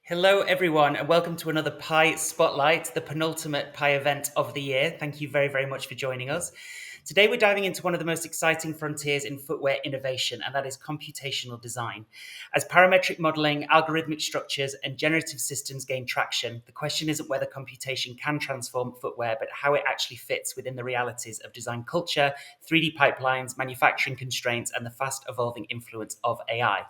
Hello, everyone, and welcome to another Pi Spotlight, the penultimate Pi event of the year. Thank you very, very much for joining us. Today, we're diving into one of the most exciting frontiers in footwear innovation, and that is computational design. As parametric modeling, algorithmic structures, and generative systems gain traction, the question isn't whether computation can transform footwear, but how it actually fits within the realities of design culture, 3D pipelines, manufacturing constraints, and the fast evolving influence of AI.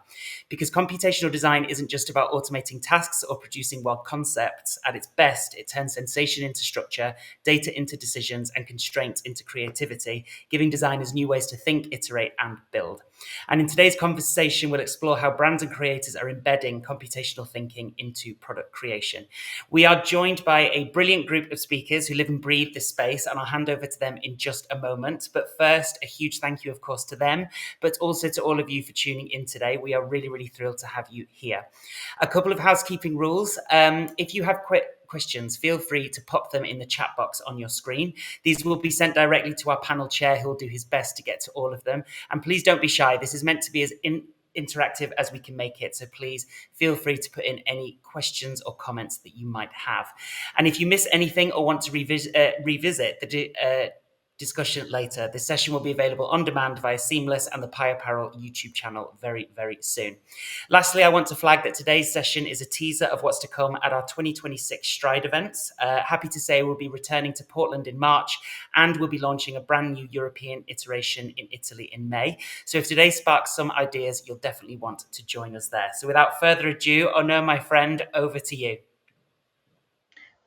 Because computational design isn't just about automating tasks or producing wild concepts. At its best, it turns sensation into structure, data into decisions, and constraints into creativity, giving designers new ways to think, iterate, and build. And in today's conversation, we'll explore how brands and creators are embedding computational thinking into product creation. We are joined by a brilliant group of speakers who live and breathe this space, and I'll hand over to them in just a moment. But first, a huge thank you, of course, to them, but also to all of you for tuning in today. We are really, really thrilled to have you here. A couple of housekeeping rules. If you have questions, feel free to pop them in the chat box on your screen. These will be sent directly to our panel chair, who will do his best to get to all of them. And please don't be shy. This is meant to be as interactive as we can make it. So please feel free to put in any questions or comments that you might have. And if you miss anything or want to revisit the discussion later, this session will be available on demand via Seamless and the Pi Apparel YouTube channel very, very soon. Lastly, I want to flag that today's session is a teaser of what's to come at our 2026 Stride events. Happy to say we'll be returning to Portland in March, and we'll be launching a brand new European iteration in Italy in May. So if today sparks some ideas, you'll definitely want to join us there. So without further ado, Onur, my friend, over to you.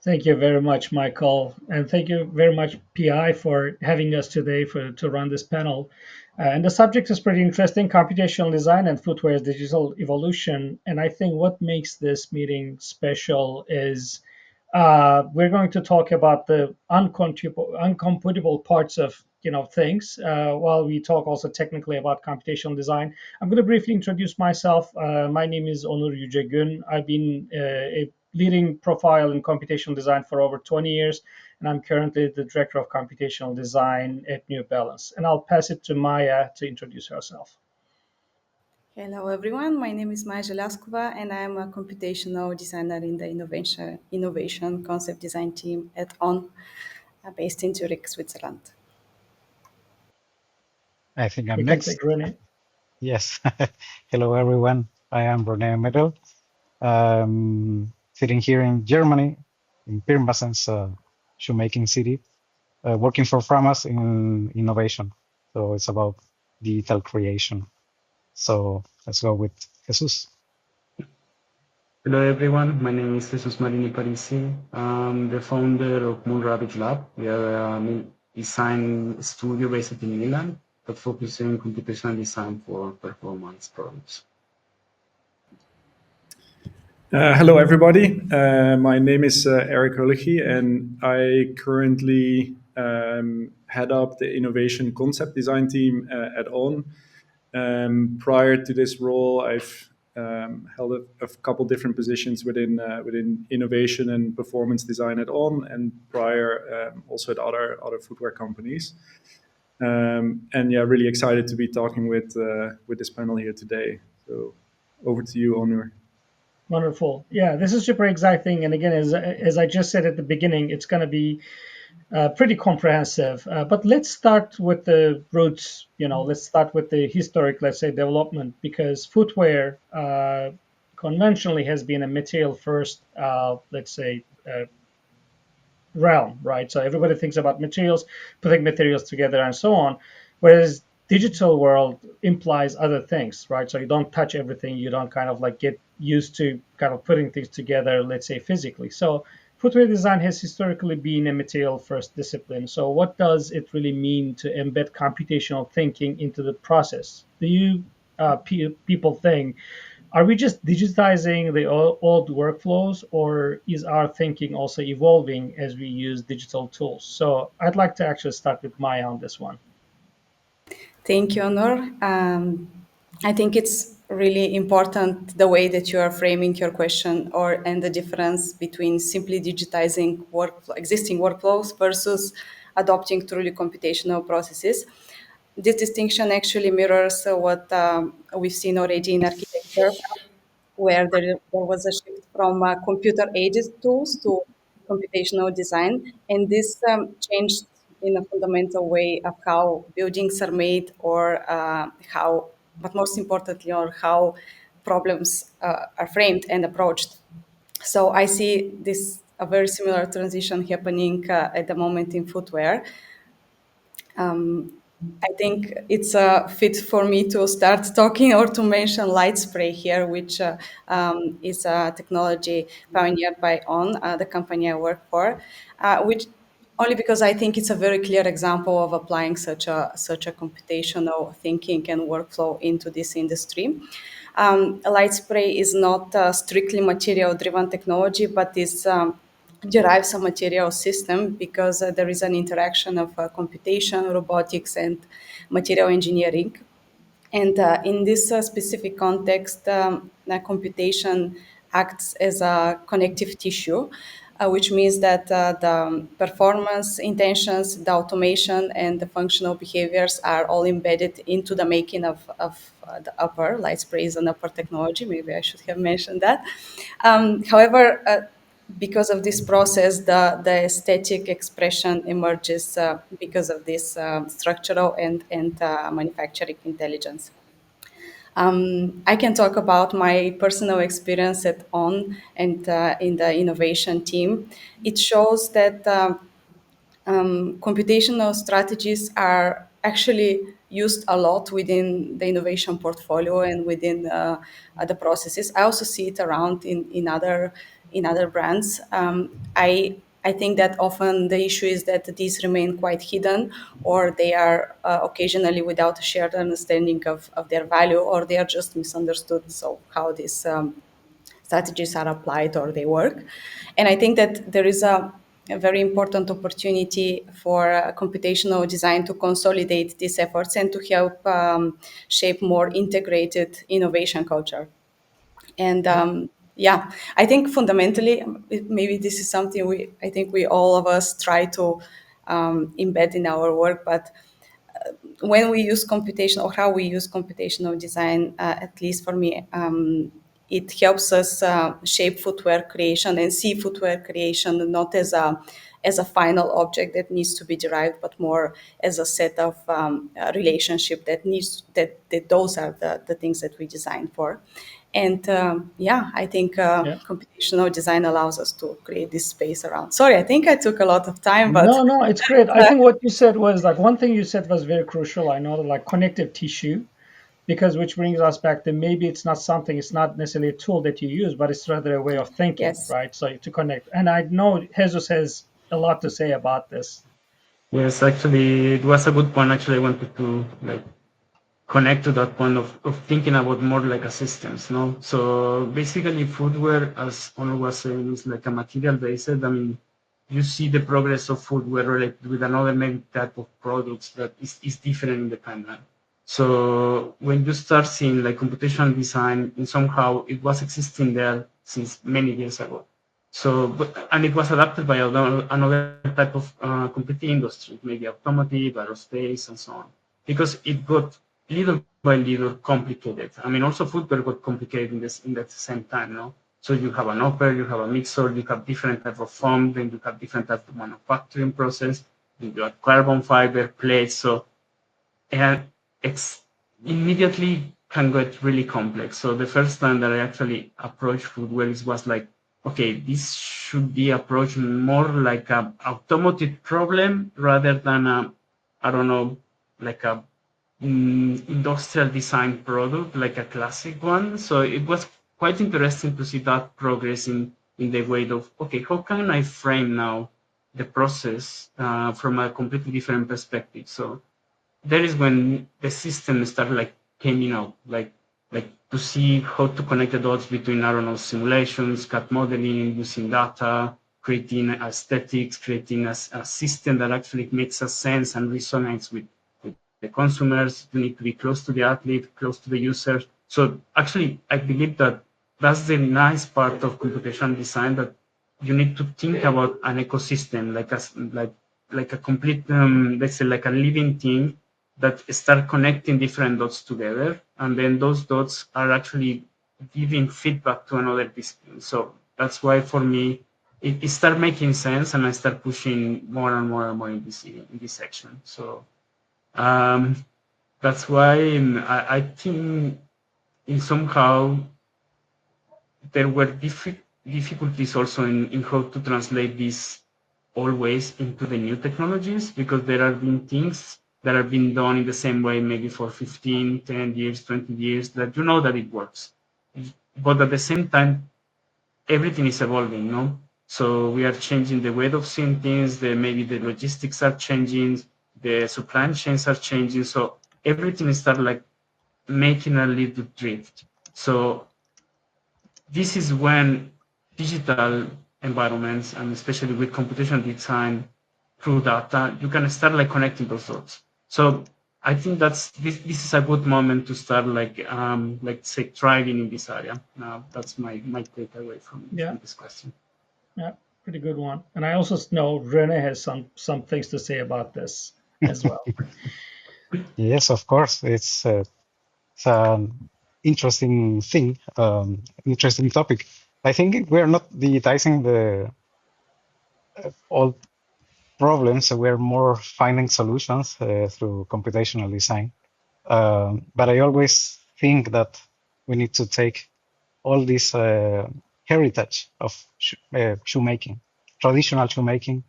Thank you very much, Michael, and thank you very much, PI, for having us today to run this panel. And the subject is pretty interesting: computational design and footwear's digital evolution. And I think what makes this meeting special is we're going to talk about the uncomputable parts of things, while we talk also technically about computational design. I'm going to briefly introduce myself. My name is Onur Yücegün. I've been a leading profile in computational design for over 20 years, and I'm currently the director of computational design at New Balance. And I'll pass it to Maya to introduce herself. Hello, everyone. My name is Maya Zelaskova, and I'm a computational designer in the innovation concept design team at On, based in Zurich, Switzerland. I think I'm You next. can take Rene. Yes. Hello, everyone. I am Rene Medel, sitting here in Germany, in Pirmasen's shoemaking city, working for Framas in innovation. So it's about digital creation. So let's go with Jesus. Hello everyone, my name is Jesus Marini Parisi. I'm the founder of Moon Rabbit Lab. We are a design studio based in Milan that focuses on computational design for performance problems. Hello everybody, my name is Eric Hullichi, and I currently head up the innovation concept design team at On. Prior to this role, I've held a couple different positions within innovation and performance design at On, and prior also at other footwear companies. And yeah, really excited to be talking with this panel here today. So over to you, Onur. Wonderful. Yeah, this is super exciting. And again, as I just said at the beginning, it's going to be pretty comprehensive. But let's start with the roots. Let's start with the historic, let's say, development, because footwear conventionally has been a material first, let's say, realm, right? So everybody thinks about materials, putting materials together, and so on. Whereas digital world implies other things, right? So you don't touch everything. You don't kind of like get used to kind of putting things together, let's say physically. So footwear design has historically been a material first discipline. So what does it really mean to embed computational thinking into the process? Do you people think, are we just digitizing the old workflows, or is our thinking also evolving as we use digital tools? So I'd like to actually start with Maya on this one. Thank you, Onur. I think it's really important the way that you are framing your question, and the difference between simply digitizing existing workflows versus adopting truly computational processes. This distinction actually mirrors what we've seen already in architecture, where there was a shift from computer-aided tools to computational design, and this changed in a fundamental way of how buildings are made, or how, but most importantly, or how problems are framed and approached. So I see this a very similar transition happening at the moment in footwear. I think it's a fit for me to start talking or to mention light spray here, which is a technology pioneered by On, the company I work for, which only because I think it's a very clear example of applying such a computational thinking and workflow into this industry. Light spray is not strictly material-driven technology, but is derives a material system because there is an interaction of computation, robotics, and material engineering. And in this specific context, computation acts as a connective tissue, which means that the performance, intentions, the automation, and the functional behaviors are all embedded into the making of the upper. Light spray is an upper technology. Maybe I should have mentioned that. However, because of this process, the aesthetic expression emerges because of this structural and manufacturing intelligence. I can talk about my personal experience at On and in the innovation team. It shows that computational strategies are actually used a lot within the innovation portfolio and within other processes. I also see it around in other brands. I think that often the issue is that these remain quite hidden, or they are occasionally without a shared understanding of their value, or they are just misunderstood. So how these strategies are applied or they work. And I think that there is a very important opportunity for computational design to consolidate these efforts and to help shape more integrated innovation culture. And yeah, I think fundamentally, maybe this is something I think we all of us try to embed in our work, but when we use computation, or how we use computational design, at least for me, it helps us shape footwear creation and see footwear creation not as a final object that needs to be derived, but more as a set of relationship that those are the things that we design for. And yeah, I think Yeah. computational design allows us to create this space around. Sorry, I think I took a lot of time, but No, no, it's great. I think what you said was like one thing you said was very crucial. I know, like connective tissue, because which brings us back to maybe it's not something, it's not necessarily a tool that you use, but it's rather a way of thinking, yes. right? So to connect. And I know Jesus has a lot to say about this. Yes, actually, it was a good point. Actually, I wanted to like connect to that point of thinking about more like a systems, no? So basically footwear, as Honor was saying, is like a material based. I mean, you see the progress of footwear related with another maybe type of products that is different independent. So when you start seeing like computational design, and somehow it was existing there since many years ago. So, and it was adapted by another type of competing industry, maybe automotive, aerospace, and so on, because it got little by little complicated. I mean, also footwear got complicated in that same time, no? So you have an upper, you have a mixer, you have different type of foam, then you have different type of manufacturing process, you have carbon fiber plates. So and it's immediately can get really complex. So the first time that I actually approached footwear was like, okay, this should be approached more like a automotive problem rather than a, I don't know, like a industrial design product, like a classic one. So it was quite interesting to see that progress in the way of, okay, how can I frame now the process from a completely different perspective? So that is when the system started like coming out, like to see how to connect the dots between, I don't know, simulations, CAD modeling, using data, creating aesthetics, creating a system that actually makes a sense and resonates with the consumers. You need to be close to the athlete, close to the user. So actually, I believe that that's the nice part of computational design, that you need to think about an ecosystem, like a complete, let's say, like a living thing that start connecting different dots together, and then those dots are actually giving feedback to another discipline. So that's why for me it started making sense, and I start pushing more and more and more in this section. So that's why I think in somehow there were difficulties also in how to translate this always into the new technologies, because there have been things that have been done in the same way maybe for 15, 10 years, 20 years, that you know that it works. But at the same time, everything is evolving, no? So we are changing the way of seeing things, maybe the logistics are changing, the supply chains are changing. So everything is start like making a little drift. So this is when digital environments, and especially with computational design through data, you can start like connecting those dots. So I think this is a good moment to start like say thriving in this area. That's my takeaway from Yeah, this question. yeah, pretty good one. And I also know Rene has some things to say about this as well. Yes, of course. It's an interesting thing, interesting topic. I think we're not digitizing the all problems. We're more finding solutions through computational design. But I always think that we need to take all this heritage of shoemaking, traditional shoemaking.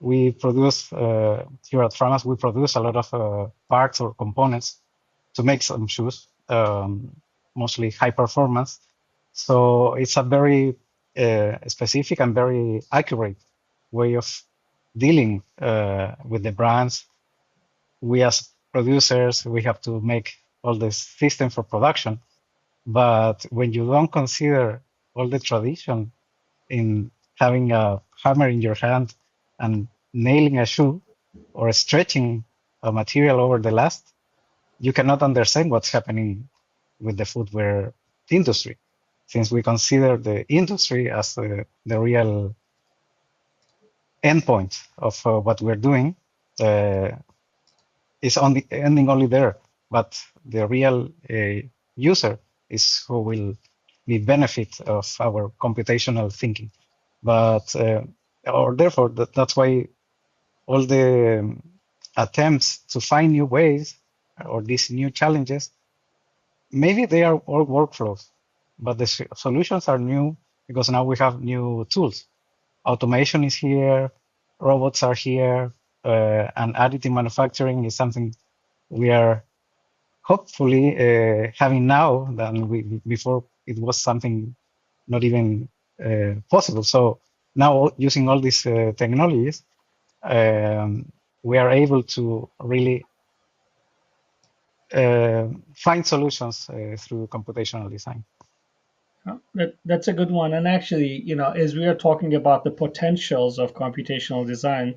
We produce here at Framas, we produce a lot of parts or components to make some shoes, mostly high performance. So it's a very specific and very accurate way of dealing with the brands. We as producers, we have to make all the system for production. But when you don't consider all the tradition in having a hammer in your hand and nailing a shoe or stretching a material over the last, you cannot understand what's happening with the footwear industry, since we consider the industry as the real endpoint of what we're doing. Uh, is only ending only there, but the real user is who will be benefit of our computational thinking. But or therefore that's why all the attempts to find new ways or these new challenges, maybe they are all workflows, but the solutions are new because now we have new tools. Automation is here, robots are here, and additive manufacturing is something we are hopefully having now than we before it was something not even possible. So now using all these technologies, we are able to really find solutions through computational design. That's a good one. And actually, as we are talking about the potentials of computational design,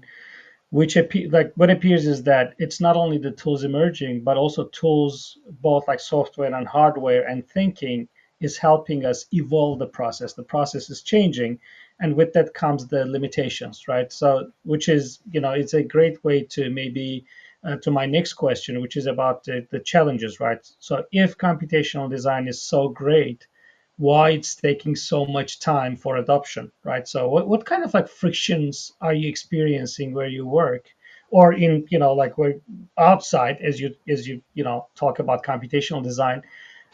like what appears is that it's not only the tools emerging, but also tools both like software and hardware and thinking is helping us evolve the process. The process is changing, and with that comes the limitations, right? So, which is, it's a great way to maybe to my next question, which is about the challenges, right? So, if computational design is so great, why it's taking so much time for adoption, right? So what kind of like frictions are you experiencing where you work or in, like where outside as you talk about computational design,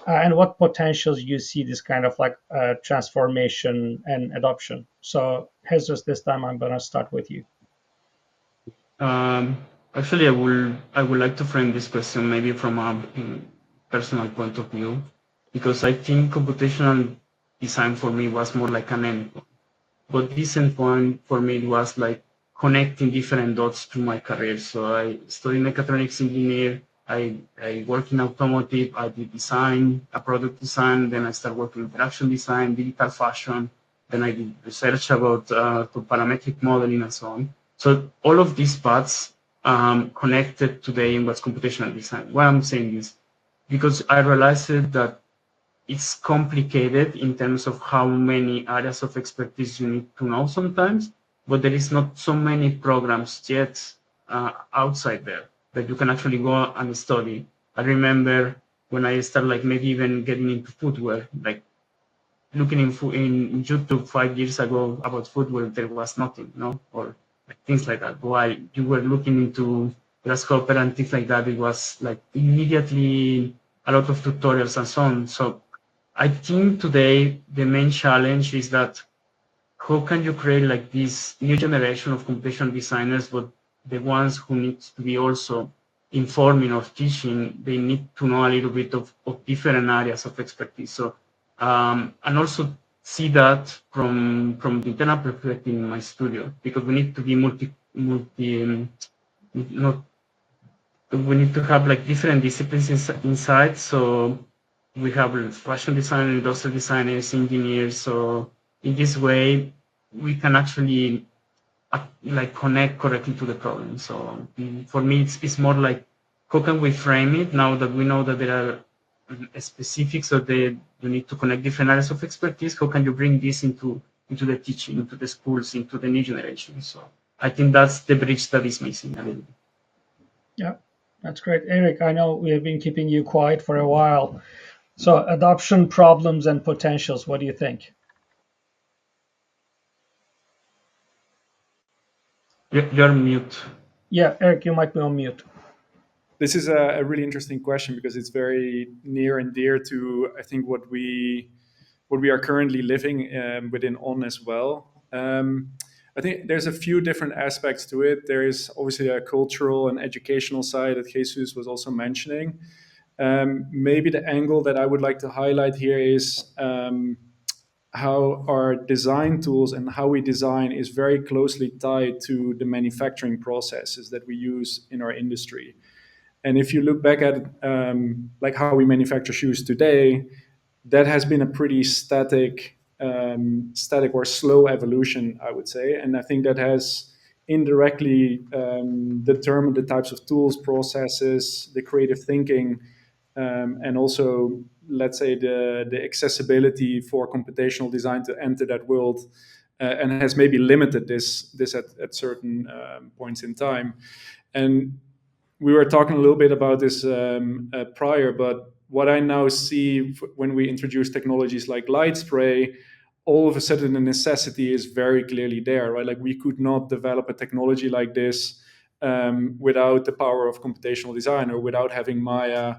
and what potentials you see this kind of like transformation and adoption? So Jesus, this time I'm going to start with you. Um, Actually, I would like to frame this question maybe from a personal point of view, because I think computational design for me was more like an endpoint. But this endpoint for me was like connecting different dots to my career. So I studied mechatronics engineer. I work in automotive. I did design, a product design. Then I started working in production design, digital fashion. Then I did research about parametric modeling and so on. So all of these paths connected today in what's computational design. Why I'm saying this, because I realized that it's complicated in terms of how many areas of expertise you need to know sometimes, but there is not so many programs yet outside there that you can actually go and study. I remember when I started like maybe even getting into footwear, like looking in YouTube 5 years ago about footwear, there was nothing, no, or like things like that. While you were looking into grasshopper and things like that, it was like immediately a lot of tutorials and so on. So I think today the main challenge is that how can you create like this new generation of computational designers, but the ones who need to be also informing or teaching, they need to know a little bit of different areas of expertise. So, and also see that from the internal perspective in my studio, because we need to be not we need to have like different disciplines inside. So we have fashion designers, industrial designers, engineers. So in this way, we can actually like connect correctly to the problem. So for me, it's more like how can we frame it now that we know that there are specifics or you need to connect different areas of expertise. How can you bring this into the teaching, into the schools, into the new generation? So I think that's the bridge that is missing a little bit. Yeah, that's great. Eric, I know we have been keeping you quiet for a while. So, adoption problems and potentials, what do you think? You're mute. Yeah, Eric, you might be on mute. This is a really interesting question because it's very near and dear to, I think, what we are currently living within On as well. I think there's a few different aspects to it. There is obviously a cultural and educational side that Jesus was also mentioning. Maybe the angle that I would like to highlight here is how our design tools and how we design is very closely tied to the manufacturing processes that we use in our industry. And if you look back at like how we manufacture shoes today, that has been a pretty static or slow evolution, I would say. And I think that has indirectly determined the types of tools, processes, the creative thinking, and also, let's say, the accessibility for computational design to enter that world, and has maybe limited this at certain points in time. And we were talking a little bit about this prior, but what I now see when we introduce technologies like light spray, all of a sudden the necessity is very clearly there, right? Like we could not develop a technology like this without the power of computational design or without having Maya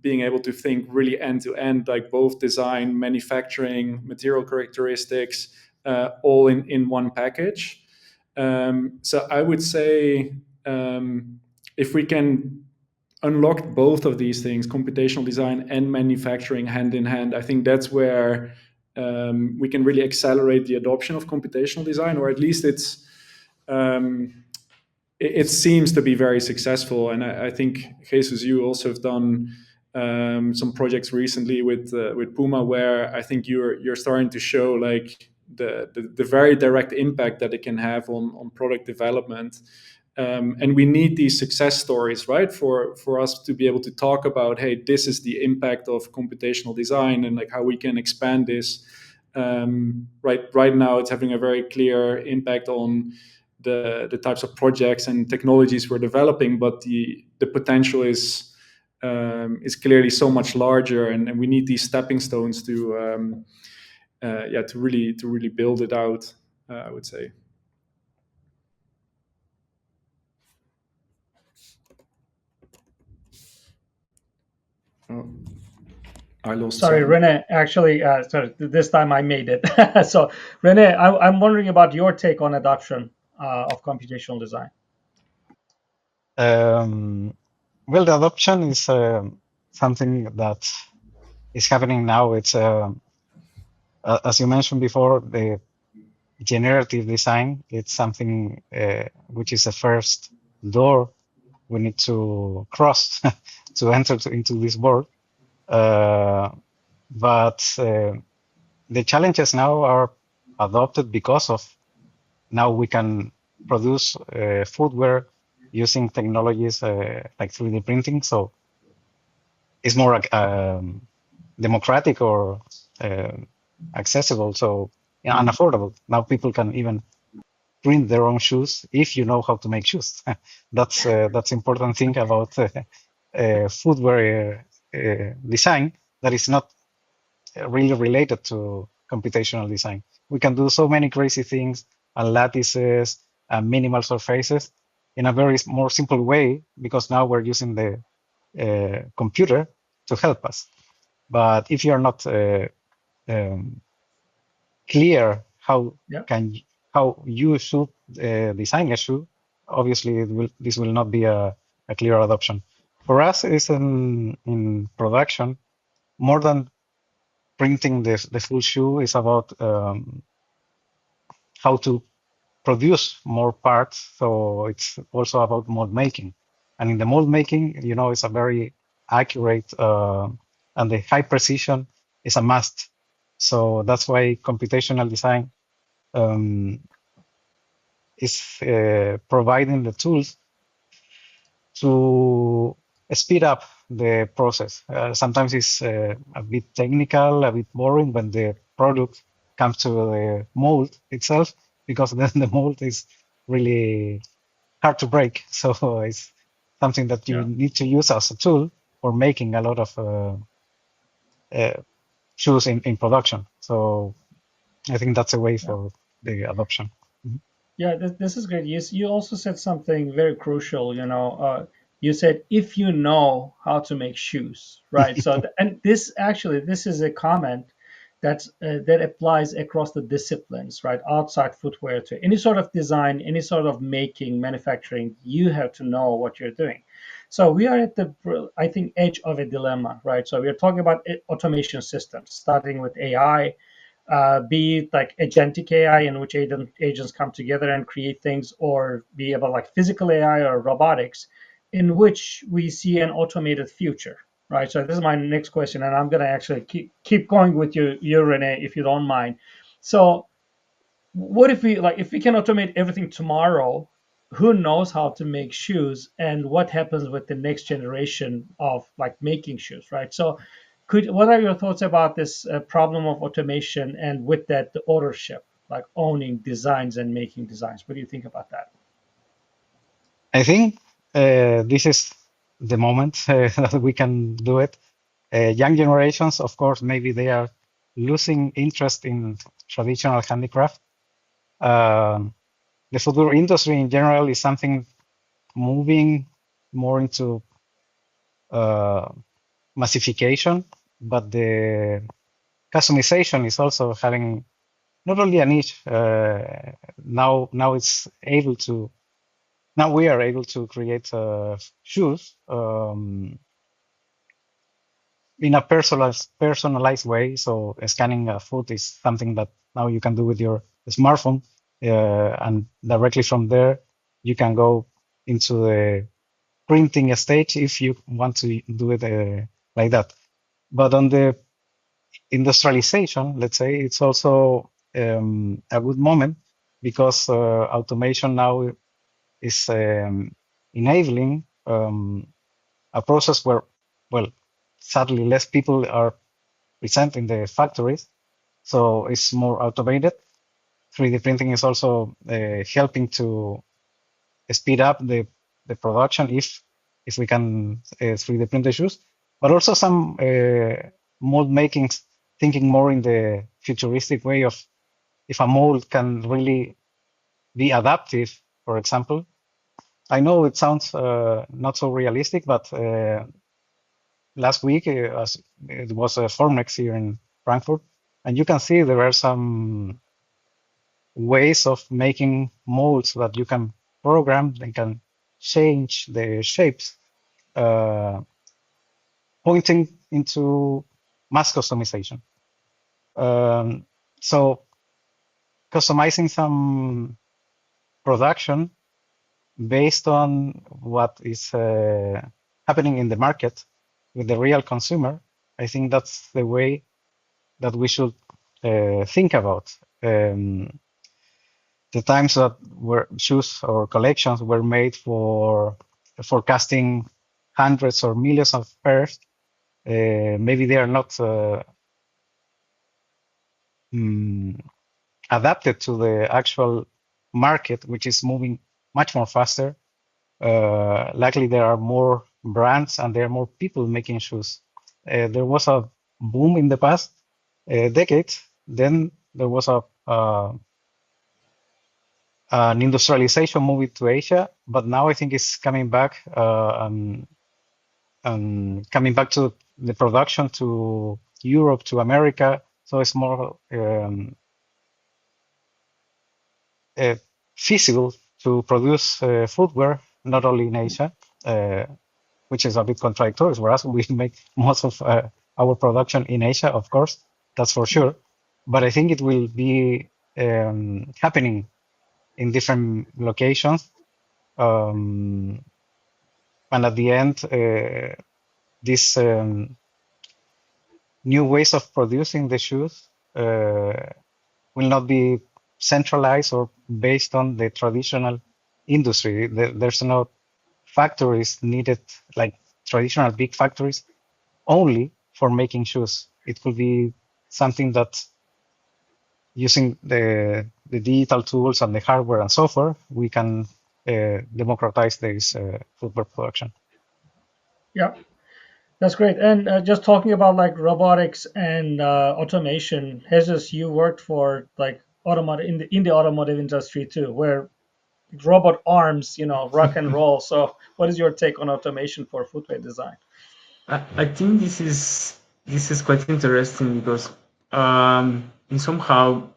being able to think really end to end, like both design, manufacturing, material characteristics, all in one package. So I would say if we can unlock both of these things, computational design and manufacturing hand in hand, I think that's where we can really accelerate the adoption of computational design, or at least it seems to be very successful. And I think, Jesus, you also have done some projects recently with Puma, where I think you're starting to show like the very direct impact that it can have on product development. And we need these success stories, right, for us to be able to talk about, hey, this is the impact of computational design and like how we can expand this. Right now, it's having a very clear impact on the types of projects and technologies we're developing, but the potential is clearly so much larger, and we need these stepping stones to really build it out. I would say. Oh, I lost Sorry, someone. Rene. Actually, sorry, this time I made it. So, Rene, I'm wondering about your take on adoption of computational design. Well, the adoption is something that is happening now. It's as you mentioned before, the generative design. It's something which is the first door we need to cross to enter into this world. But the challenges now are adopted because of now we can produce footwear using technologies like 3D printing. So it's more democratic or accessible, so and affordable. Now people can even print their own shoes if you know how to make shoes. That's important thing about footwear design, that is not really related to computational design. We can do so many crazy things and lattices and minimal surfaces in a very more simple way because now we're using the computer to help us. But if you're not um, clear Yeah. how you should design a shoe, obviously this will not be a clear adoption. For us, it's in production more than printing the full shoe is about how to produce more parts. So it's also about mold making. And in the mold making, it's a very accurate and the high precision is a must. So that's why computational design um, is providing the tools to speed up the process. Sometimes it's a bit technical, a bit boring when the product comes to the mold itself, because then the mold is really hard to break. So it's something that you Yeah. need to use as a tool for making a lot of uh, shoes in production. So I think that's a way Yeah. for the adoption. Mhm. Yeah, this is great. You also said something very crucial. You said if you know how to make shoes, right? So, and this is a comment that applies across the disciplines, right? Outside footwear to any sort of design, any sort of making, manufacturing. You have to know what you're doing. So we are at the, I think, edge of a dilemma, right? So we are talking about automation systems, starting with AI, be it like agentic AI in which agents come together and create things, or be about like physical AI or robotics, in which we see an automated future, right? So this is my next question, and I'm going to actually keep going with you, Renee, if you don't mind. So what if we can automate everything tomorrow? Who knows how to make shoes, and what happens with the next generation of like making shoes, right? So what are your thoughts about this problem of automation, and with that the ownership, like owning designs and making designs? What do you think about that? I think this is the moment that we can do it. Young generations, of course, maybe they are losing interest in traditional handicraft. Um, the footwear industry in general is something moving more into uh, massification, but the customization is also having not only a niche. Now it's able to. Now we are able to create shoes in a personalized way. So scanning a foot is something that now you can do with your smartphone, and directly from there you can go into the printing stage if you want to do it like that. But on the industrialization, let's say, it's also a good moment because automation now is enabling a process where, well, sadly, less people are present in the factories, so it's more automated. 3D printing is also helping to speed up the production if we can 3D print the shoes, but also some mold makings, thinking more in the futuristic way of if a mold can really be adaptive, for example. I know it sounds not so realistic, but last week as it was a Formnext here in Frankfurt, and you can see there are some ways of making molds that you can program and can change the shapes, uh, pointing into mass customization. Um, so customizing some production based on what is happening in the market with the real consumer, I think that's the way that we should think about. The times that were shoes or collections were made for forecasting hundreds or millions of pairs, maybe they are not mm, adapted to the actual market, which is moving much more faster. Luckily, there are more brands and there are more people making shoes. There was a boom in the past, decade, then there was an industrialization moving to Asia, but now I think it's coming back and coming back to the production to Europe, to America. So it's more feasible to produce footwear not only in Asia, which is a bit contradictory, whereas we make most of our production in Asia, of course, that's for sure. But I think it will be happening in different locations. And at the end, these new ways of producing the shoes will not be centralized or based on the traditional industry. There's no factories needed, like traditional big factories, only for making shoes. It could be something that using the digital tools and the hardware and software, we can democratize this footwear production. Yeah, that's great. And just talking about like robotics and automation, Jesus, you worked for like automotive in the automotive industry too, where robot arms, rock and roll. So, what is your take on automation for footwear design? I think this is quite interesting because in somehow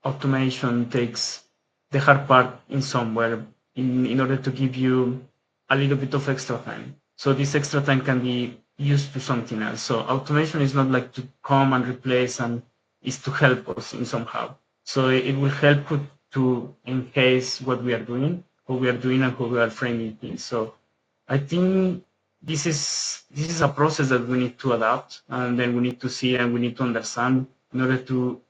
automation takes the hard part in somewhere in order to give you a little bit of extra time. So this extra time can be used to something else. So automation is not like to come and replace and is to help us in somehow. So it will help to enhance what we are doing, how we are doing and how we are framing things. So I think this is a process that we need to adapt and then we need to see and we need to understand in order to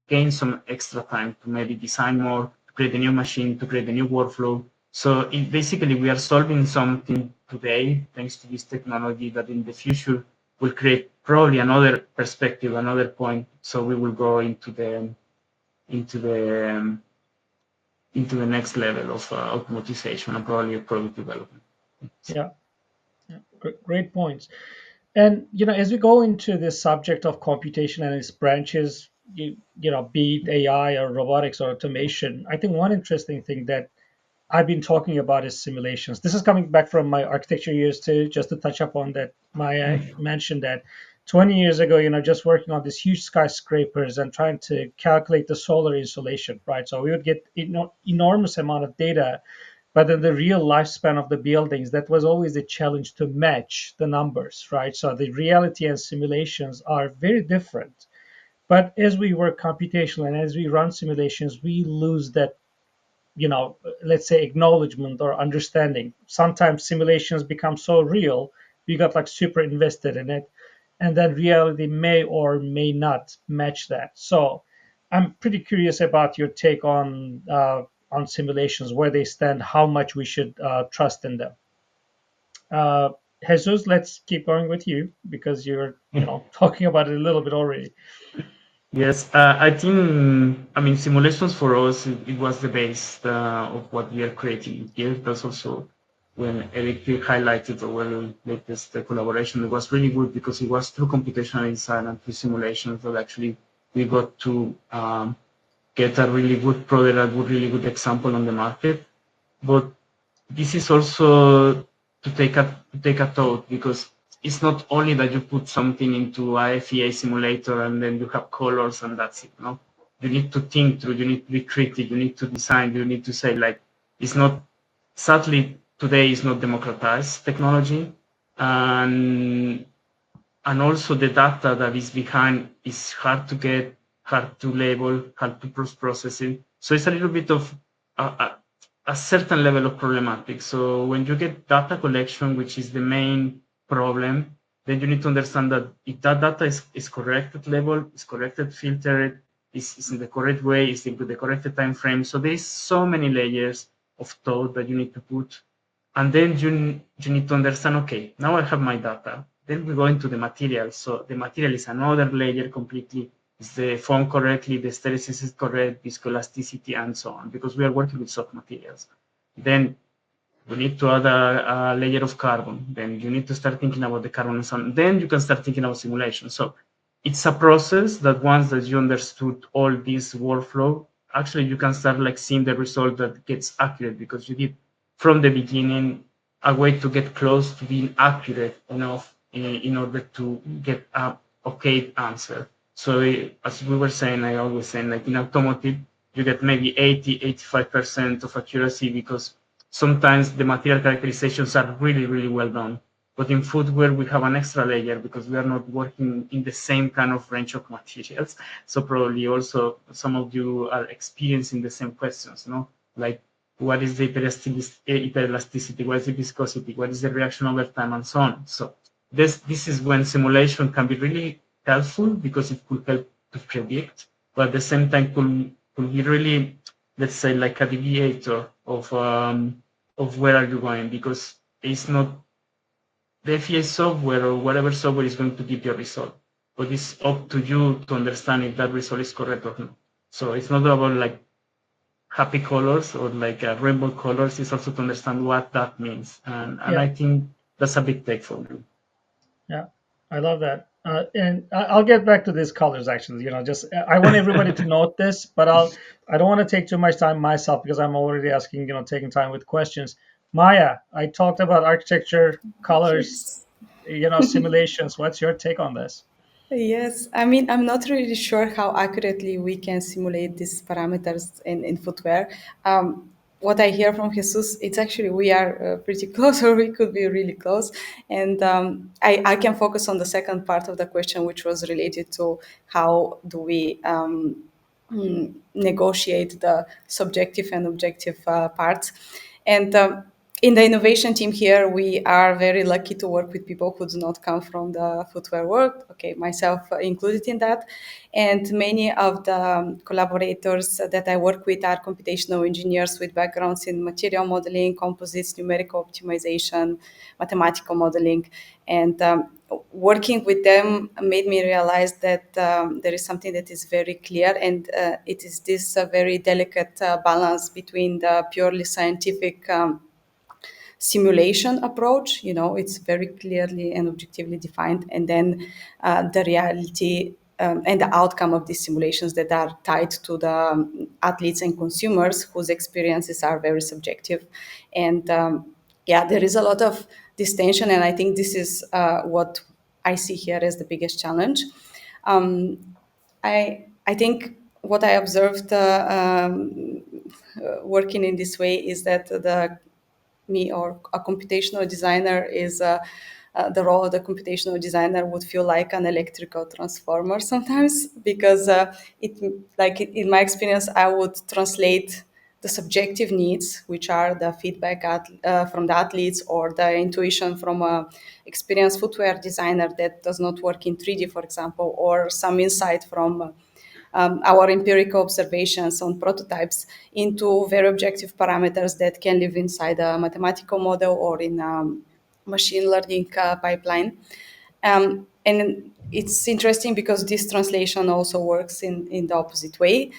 gain some extra time to maybe design more, to create a new machine, to create a new workflow. So basically we are solving something today thanks to this technology that in the future will create probably another perspective, another point. So we will go into the um, into the next level of automatization and probably product development. Yeah, great points. And as we go into this subject of computation and its branches, be it AI or robotics or automation, I think one interesting thing that I've been talking about is simulations. This is coming back from my architecture years too, just to touch up on that. Maya mentioned that 20 years ago, just working on these huge skyscrapers and trying to calculate the solar insolation, right? So we would get enormous amount of data, but in the real lifespan of the buildings, that was always a challenge to match the numbers, right? So the reality and simulations are very different. But as we work computational and as we run simulations, we lose that, let's say, acknowledgement or understanding. Sometimes simulations become so real, we got like super invested in it, and then reality may or may not match that. So I'm pretty curious about your take on simulations, where they stand, how much we should trust in them. Uh, Jesus, let's keep going with you because you're talking about it a little bit already. Yes, I think, I mean, simulations for us, it was the base of what we are creating here. That's also when Eric highlighted our latest collaboration. It was really good because it was through computational design and through simulations that actually we got to get a really good product, a really good example on the market. But this is also to take a thought because it's not only that you put something into a FEA simulator and then you have colors and that's it. No, you need to think through. You need to be creative. You need to design. You need to say like it's not. Sadly, today is not democratized technology, and and also the data that is behind is hard to get, hard to label, hard to process it. So it's a little bit of a certain level of problematic. So when you get data collection, which is the main problem, then you need to understand that if that data is corrected level, is corrected filtered, is in the correct way, is in the correct time frame. So there's so many layers of thought that you need to put and then you need to understand, okay, now I have my data. Then we go into the material. So the material is another layer completely. Is the form correctly, the stereosis is correct, viscoelasticity, and so on, because we are working with soft materials. Then you need to add a layer of carbon. Then you need to start thinking about the carbon and so on. Then you can start thinking about simulation. So it's a process that once that you understood all this workflow, actually you can start like seeing the result that gets accurate because you did from the beginning a way to get close to being accurate enough in order to get a okay answer. So as we were saying, I always saying like in automotive, you get maybe 85% of accuracy because sometimes the material characterizations are really, really well done. But in footwear, we have an extra layer because we are not working in the same kind of range of materials. So probably also some of you are experiencing the same questions, no? Like what is the hyperelasticity, what is the viscosity, what is the reaction over time, and so on. So this is when simulation can be really helpful because it could help to predict, but at the same time could be really, let's say, like a deviator of where are you going because it's not the FEA software or whatever software is going to give you a result, but it's up to you to understand if that result is correct or not. So it's not about like happy colors or like rainbow colors. It's also to understand what that means, and Yeah, I think that's a big take for me. yeah, I love that. And I'll get back to these colors actually. Just I want everybody to note this, but I don't want to take too much time myself because I'm already asking, taking time with questions. Maya, I talked about architecture, colors, Yes. simulations. What's your take on this? Yes, I mean, I'm not really sure how accurately we can simulate these parameters in footwear. What I hear from Jesus, it's actually we are pretty close, or we could be really close. And I can focus on the second part of the question, which was related to how do we negotiate the subjective and objective parts. And in the innovation team here, we are very lucky to work with people who do not come from the footwear world. Okay, myself included in that. And many of the collaborators that I work with are computational engineers with backgrounds in material modeling, composites, numerical optimization, mathematical modeling. And working with them made me realize that there is something that is very clear, and it is this very delicate balance between the purely scientific simulation approach. It's very clearly and objectively defined, and then the reality and the outcome of these simulations that are tied to the athletes and consumers whose experiences are very subjective. And yeah, there is a lot of this tension, and I think this is what I see here as the biggest challenge. I think what I observed working in this way is that the me or a computational designer is the role of the computational designer would feel like an electrical transformer sometimes, because in my experience I would translate the subjective needs, which are the feedback from the athletes or the intuition from a experienced footwear designer that does not work in 3D, for example, or some insight from our empirical observations on prototypes, into very objective parameters that can live inside a mathematical model or in a machine learning pipeline. And it's interesting because this translation also works in the opposite way.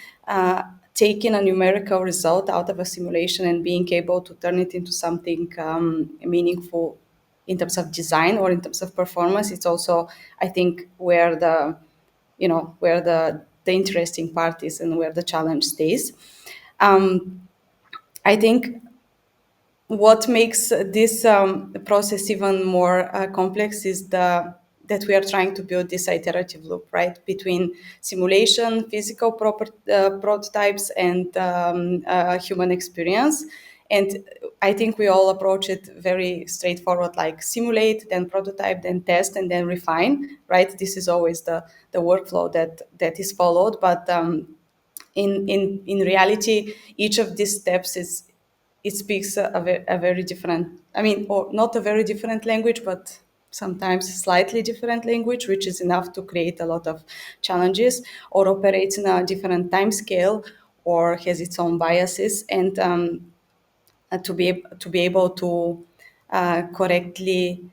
Taking a numerical result out of a simulation and being able to turn it into something meaningful in terms of design or in terms of performance, it's also, I think, where the interesting part is and where the challenge stays. I think what makes this process even more complex is that we are trying to build this iterative loop, right, between simulation, physical prototypes, and human experience. And I think we all approach it very straightforward, like simulate, then prototype, then test, and then refine, right? This is always the workflow that is followed. But in reality, each of these steps it speaks a very different, I mean, or not a very different language, but sometimes slightly different language, which is enough to create a lot of challenges, or operates in a different time scale, or has its own biases. And to be able to correctly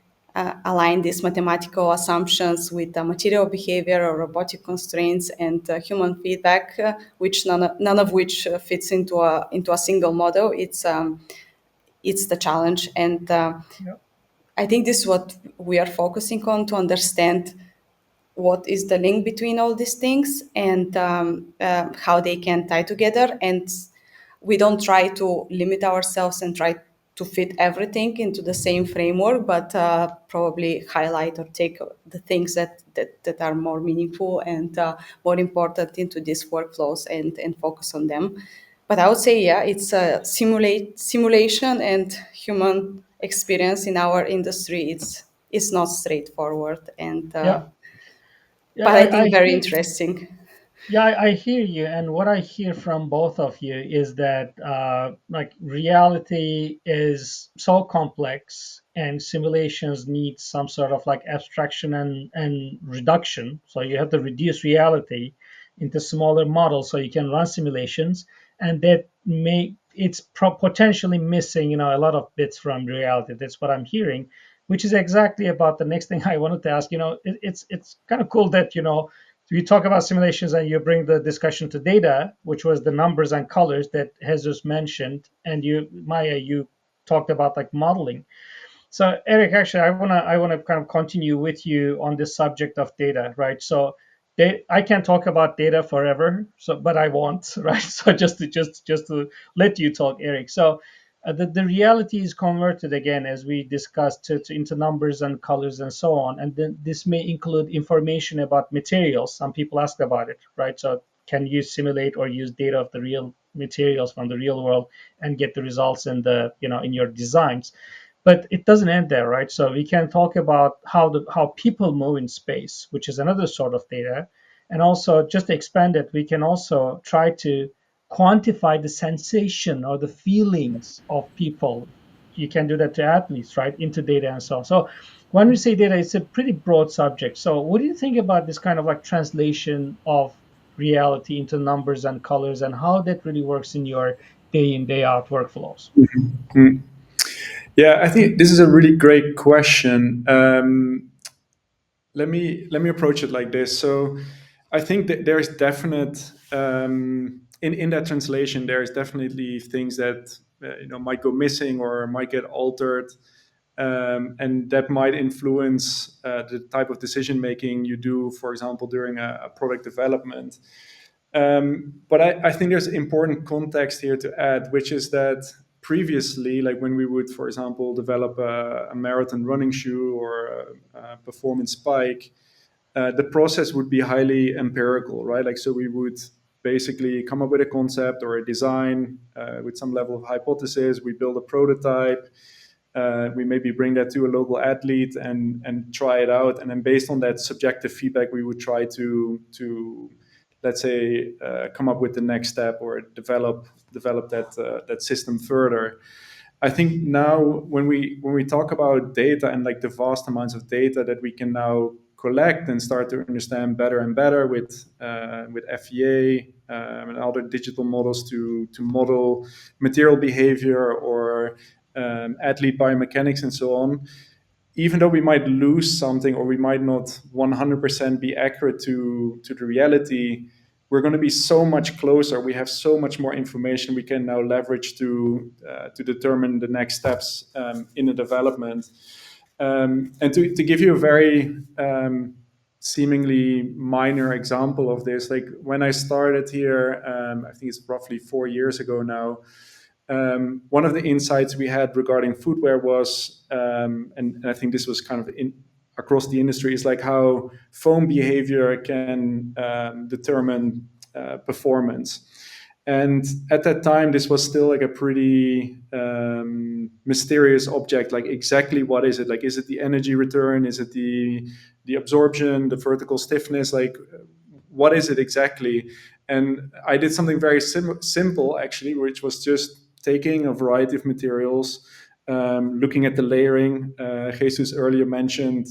align these mathematical assumptions with material behavior or robotic constraints and human feedback, which none of which fits into a single model. It's the challenge, and Yeah, I think this is what we are focusing on, to understand what is the link between all these things, and how they can tie together. And we don't try to limit ourselves and try to fit everything into the same framework, but probably highlight or take the things that are more meaningful and more important into these workflows, and focus on them. But I would say, yeah, it's a simulation and human experience in our industry. It's not straightforward, and Yeah, yeah, but I I think very hear. interesting. Yeah, I hear you, and what I hear from both of you is that like reality is so complex, and simulations need some sort of like abstraction and reduction. So you have to reduce reality into smaller models so you can run simulations, and that may it's potentially missing, a lot of bits from reality. That's what I'm hearing, which is exactly about the next thing I wanted to ask. It's kind of cool that so you talk about simulations and you bring the discussion to data, which was the numbers and colors that Jesus mentioned, and Maya, you talked about like modeling. So Eric, actually, I wanna kind of continue with you on this subject of data, right? So I can talk about data forever, so but I won't, right? So just to let you talk, Eric. So the reality is converted again, as we discussed, into numbers and colors and so on. And then this may include information about materials. Some people ask about it, right? So can you simulate or use data of the real materials from the real world and get the results in your designs? But it doesn't end there, right? So we can talk about how people move in space, which is another sort of data. And also, just to expand it, we can also try to quantify the sensation or the feelings of people. You can do that to athletes, right, into data and so on. So when we say data, it's a pretty broad subject. So what do you think about this kind of like translation of reality into numbers and colors, and how that really works in your day in, day out workflows? Mm. Yeah, I think this is a really great question. Let me approach it like this. So, I think that there's definite in that translation. There is definitely things that might go missing or might get altered, and that might influence the type of decision making you do, for example, during a product development. But I think there's important context here to add, which is that previously, like when we would, for example, develop a marathon running shoe or a performance bike, the process would be highly empirical, right? Like, so we would basically come up with a concept or a design with some level of hypothesis. We build a prototype. We maybe bring that to a local athlete and try it out, and then based on that subjective feedback, we would try to let's say come up with the next step or develop that system further. I think now when we talk about data and like the vast amounts of data that we can now collect and start to understand better and better with FEA and other digital models to model material behavior or athlete biomechanics and so on, even though we might lose something or we might not 100% be accurate to the reality, we're going to be so much closer. We have so much more information we can now leverage to determine the next steps in the development. And to give you a very seemingly minor example of this, like when I started here, I think it's roughly 4 years ago now. One of the insights we had regarding footwear was, and I think this was kind of across the industry, is like how foam behavior can determine performance. And at that time, this was still like a pretty mysterious object. Like, exactly what is it? Like, is it the energy return? Is it the absorption, the vertical stiffness? Like, what is it exactly? And I did something very simple, actually, which was just taking a variety of materials, looking at the layering. Jesus earlier mentioned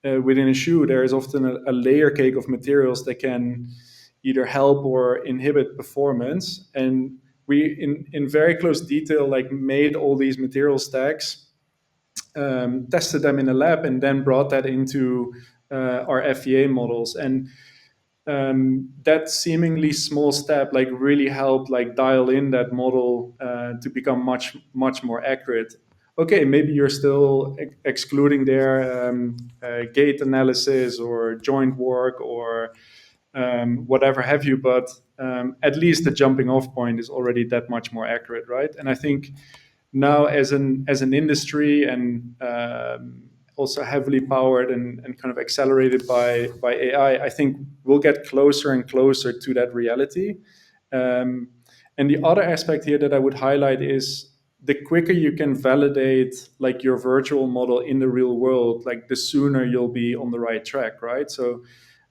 within a shoe, there is often a layer cake of materials that can either help or inhibit performance. And we, in very close detail, like made all these material stacks, tested them in a lab, and then brought that into our FEA models. And that seemingly small step like really helped like dial in that model to become much more accurate. okay, maybe you're still excluding their gait analysis or joint work or whatever have you, but at least the jumping off point is already that much more accurate, right? And I think now as an industry and also heavily powered and kind of accelerated by AI, I think we'll get closer and closer to that reality. Um, and the other aspect here that I would highlight is the quicker you can validate like your virtual model in the real world, like the sooner you'll be on the right track, right? So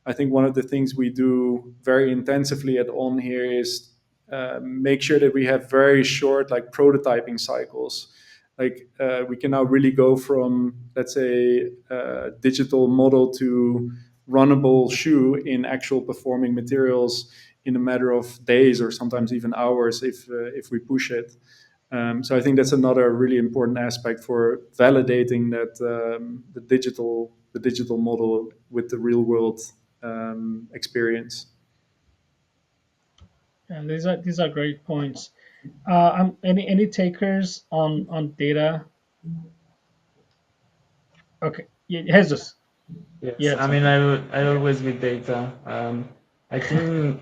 I think one of the things we do very intensively at On here is make sure that we have very short like prototyping cycles. Like we can now really go from, let's say, digital model to runnable shoe in actual performing materials in a matter of days or sometimes even hours if we push it. So I think that's another really important aspect for validating that the digital model with the real world experience. And these are great points. Any takers on data? Okay, yeah, Jesus, you Yes, had I mean, something. I always with data. I think,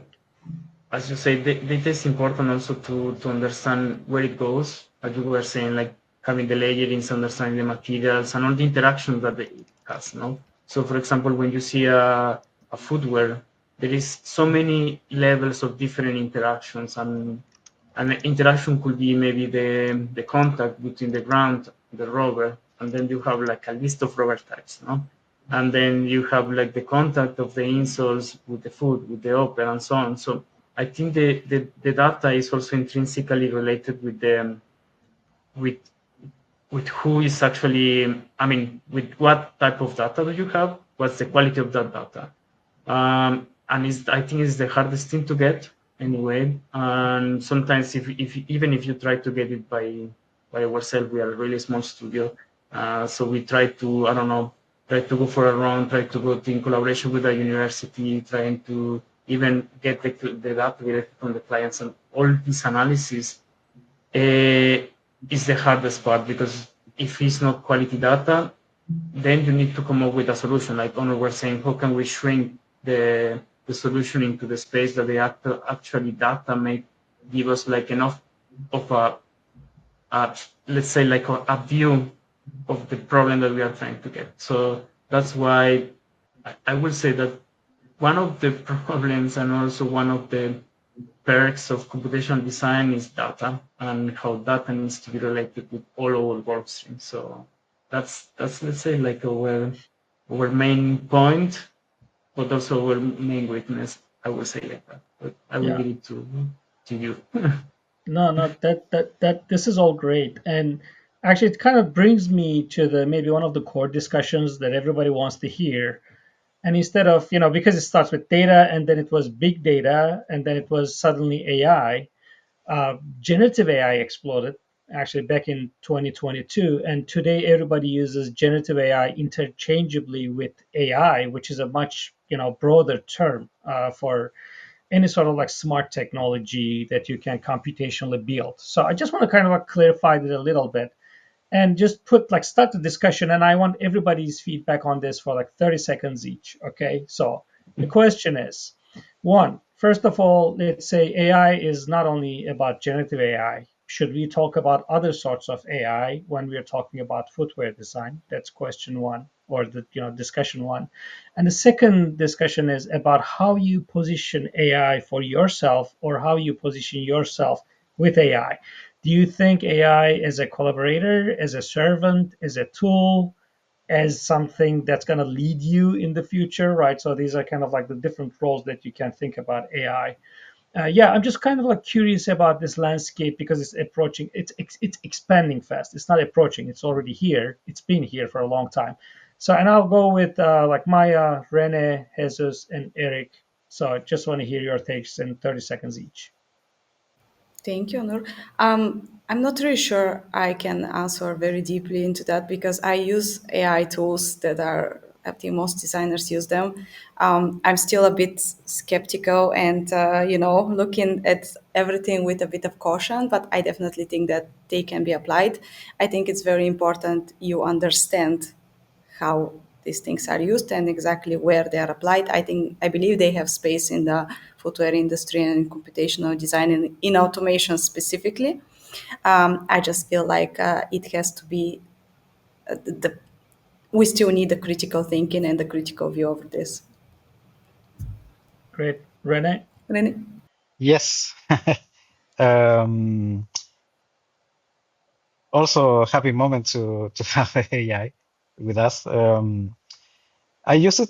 as you say, data is important also to understand where it goes. As you were saying, like having the layerings, understanding the materials, and all the interactions that it has. No, so for example, when you see a footwear, there is so many levels of different interactions, and the interaction could be maybe the contact between the ground, the rubber, and then you have like a list of rubber types, no? And then you have like the contact of the insoles with the foot, with the upper, and so on. So I think the data is also intrinsically related with with who is actually, I mean, with what type of data do you have? What's the quality of that data? And I think it's the hardest thing to get anyway. And sometimes, if even if you try to get it by ourselves, we are a really small studio, so we try to, I don't know, try to go for a run, try to go in collaboration with the university, trying to even get the data directly from the clients, and all this analysis is the hardest part, because if it's not quality data, then you need to come up with a solution. Like Honor was saying, how can we shrink the solution into the space that the actually data may give us like enough of a let's say like a view of the problem that we are trying to get. So that's why I will say that one of the problems and also one of the perks of computational design is data, and how data needs to be related with all our work streams. So that's let's say like our main point, but also our main weakness. I would say like that. But I will Yeah, leave it to you. no, no, that this is all great, and actually, it kind of brings me to the maybe one of the core discussions that everybody wants to hear. And instead of, because it starts with data, and then it was big data, and then it was suddenly AI, generative AI exploded actually back in 2022. And today, everybody uses generative AI interchangeably with AI, which is a much, broader term for any sort of like smart technology that you can computationally build. So I just want to kind of like clarify that a little bit and just put like start the discussion, and I want everybody's feedback on this for like 30 seconds each. Okay, so the question is, one, first of all, let's say AI is not only about generative AI. Should we talk about other sorts of AI when we are talking about footwear design? That's question one, or the discussion one. And the second discussion is about how you position AI for yourself, or how you position yourself with AI. Do you think AI as a collaborator, as a servant, as a tool, as something that's going to lead you in the future, right? So these are kind of like the different roles that you can think about AI. Yeah, I'm just kind of like curious about this landscape because it's approaching, it's expanding fast. It's not approaching, it's already here. It's been here for a long time. So, and I'll go with like Maya, Rene, Jesus, and Eric. So I just want to hear your takes in 30 seconds each. Thank you, Nur. I'm not really sure I can answer very deeply into that because I use AI tools that are I think most designers use them. I'm still a bit skeptical and, looking at everything with a bit of caution, but I definitely think that they can be applied. I think it's very important you understand how these things are used and exactly where they are applied. I believe they have space in the footwear industry and in computational design and in automation specifically. I just feel like it has to be we still need the critical thinking and the critical view over this. Great. Rene? René? Yes. um, Also, happy moment to have AI with us. I use it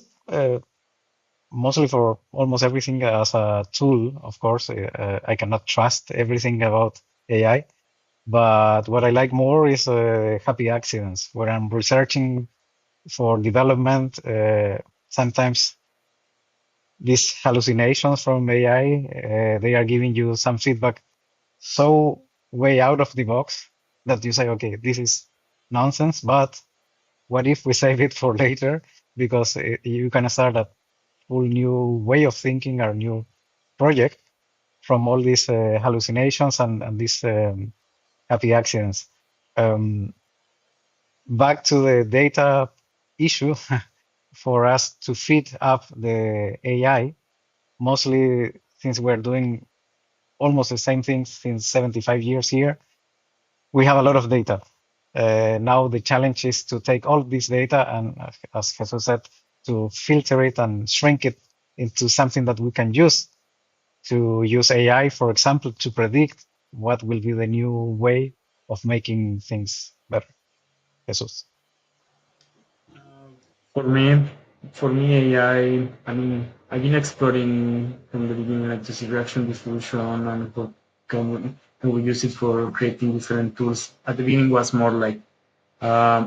mostly for almost everything as a tool. Of course, I cannot trust everything about AI, but what I like more is happy accidents, where I'm researching for development. Sometimes these hallucinations from AI, they are giving you some feedback so way out of the box that you say, okay, this is nonsense, but what if we save it for later? Because you can start a whole new way of thinking or new project from all these hallucinations and these happy accidents. Um, Back to the data issue, for us to feed up the AI, mostly since we're doing almost the same thing since 75 years here, we have a lot of data. Now the challenge is to take all this data and, as Jesus said, to filter it and shrink it into something that we can use to use AI, for example, to predict what will be the new way of making things better. Jesus. For me, for me, I mean, I've been exploring from the beginning like this reaction diffusion and can we use it for creating different tools. At the beginning was more like